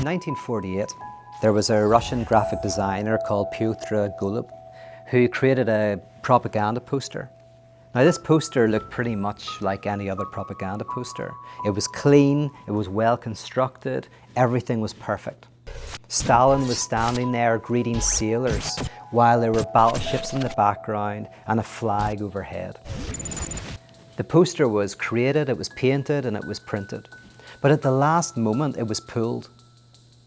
In 1948, there was a Russian graphic designer called Pyotr Golub who created a propaganda poster. Now this poster looked pretty much like any other propaganda poster. It was clean, it was well constructed, everything was perfect. Stalin was standing there greeting sailors while there were battleships in the background and a flag overhead. The poster was created, it was painted and it was printed. But at the last moment it was pulled.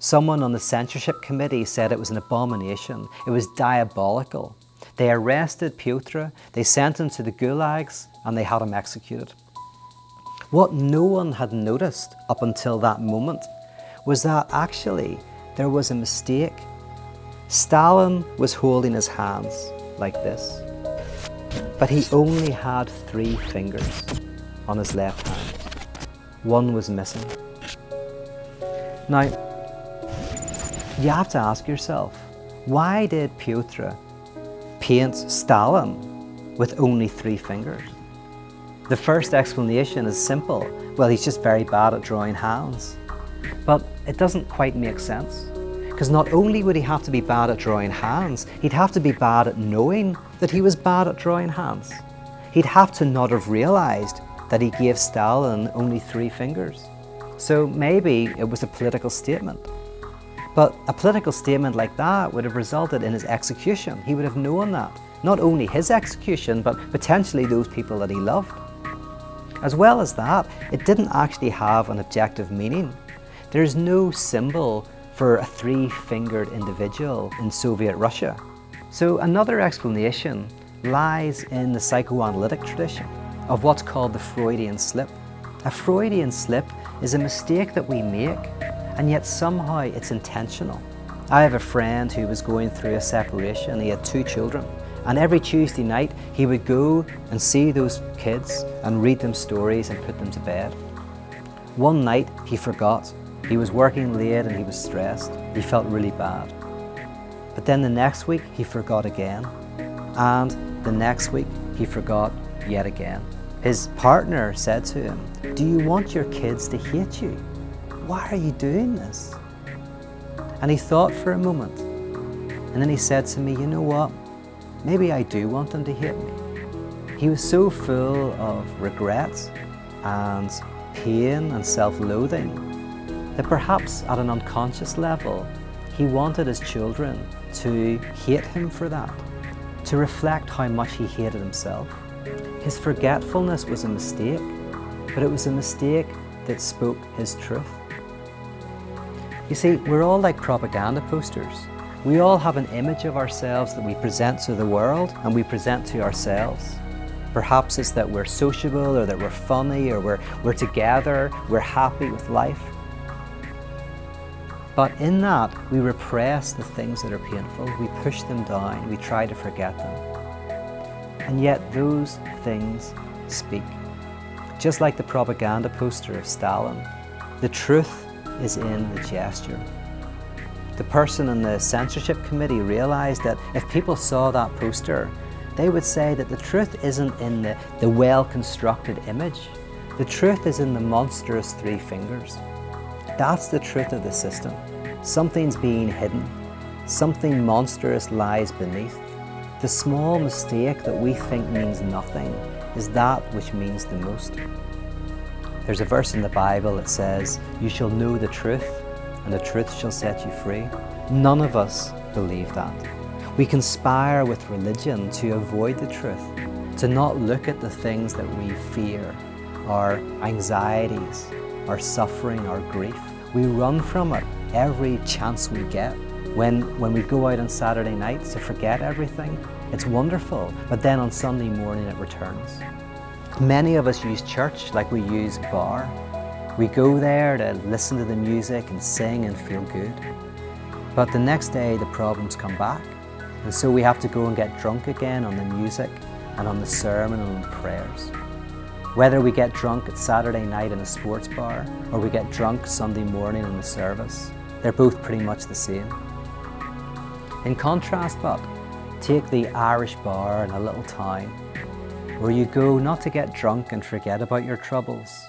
Someone on the censorship committee said it was an abomination, it was diabolical. They arrested Pyotr, they sent him to the gulags and they had him executed. What no one had noticed up until that moment was that actually there was a mistake. Stalin was holding his hands like this, but he only had 3 fingers on his left hand. One was missing. Now, you have to ask yourself, why did Pyotr paint Stalin with only 3 fingers? The first explanation is simple. Well, he's just very bad at drawing hands. But it doesn't quite make sense. Because not only would he have to be bad at drawing hands, he'd have to be bad at knowing that he was bad at drawing hands. He'd have to not have realized that he gave Stalin only 3 fingers. So maybe it was a political statement. But a political statement like that would have resulted in his execution. He would have known that. Not only his execution, but potentially those people that he loved. As well as that, it didn't actually have an objective meaning. There's no symbol for a 3-fingered individual in Soviet Russia. So another explanation lies in the psychoanalytic tradition of what's called the Freudian slip. A Freudian slip is a mistake that we make, and yet somehow it's intentional. I have a friend who was going through a separation. He had 2 children, and every Tuesday night he would go and see those kids and read them stories and put them to bed. One night he forgot. He was working late and he was stressed. He felt really bad. But then the next week he forgot again, and the next week he forgot yet again. His partner said to him, "Do you want your kids to hate you? Why are you doing this?" And he thought for a moment, and then he said to me, "You know what? Maybe I do want them to hate me." He was so full of regret and pain and self-loathing that perhaps at an unconscious level, he wanted his children to hate him for that, to reflect how much he hated himself. His forgetfulness was a mistake, but it was a mistake that spoke his truth. You see, we're all like propaganda posters. We all have an image of ourselves that we present to the world and we present to ourselves. Perhaps it's that we're sociable or that we're funny or we're together, we're happy with life. But in that, we repress the things that are painful, we push them down, we try to forget them. And yet those things speak. Just like the propaganda poster of Stalin, the truth is in the gesture. The person in the censorship committee realized that if people saw that poster, they would say that the truth isn't in the well-constructed image. The truth is in the monstrous 3 fingers. That's the truth of the system. Something's being hidden. Something monstrous lies beneath. The small mistake that we think means nothing is that which means the most. There's a verse in the Bible that says, "You shall know the truth, and the truth shall set you free." None of us believe that. We conspire with religion to avoid the truth, to not look at the things that we fear, our anxieties, our suffering, our grief. We run from it every chance we get. When we go out on Saturday nights to forget everything, it's wonderful, but then on Sunday morning it returns. Many of us use church like we use bar. We go there to listen to the music and sing and feel good. But the next day the problems come back, and so we have to go and get drunk again on the music and on the sermon and on the prayers. Whether we get drunk at Saturday night in a sports bar or we get drunk Sunday morning in the service, they're both pretty much the same. In contrast, but take the Irish bar in a little town where you go not to get drunk and forget about your troubles.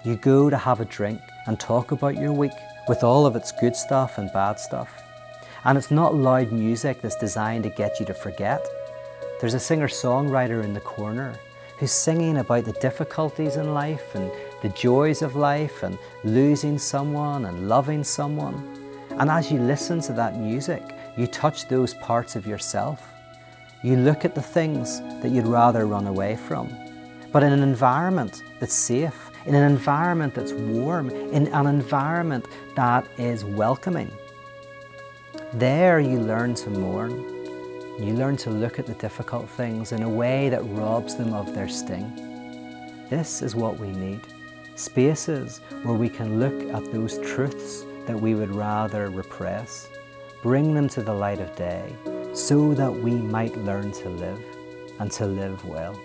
You go to have a drink and talk about your week with all of its good stuff and bad stuff. And it's not loud music that's designed to get you to forget. There's a singer-songwriter in the corner who's singing about the difficulties in life and the joys of life and losing someone and loving someone. And as you listen to that music, you touch those parts of yourself. You look at the things that you'd rather run away from. But in an environment that's safe, in an environment that's warm, in an environment that is welcoming. There you learn to mourn. You learn to look at the difficult things in a way that robs them of their sting. This is what we need. Spaces where we can look at those truths that we would rather repress, bring them to the light of day, so that we might learn to live, and to live well.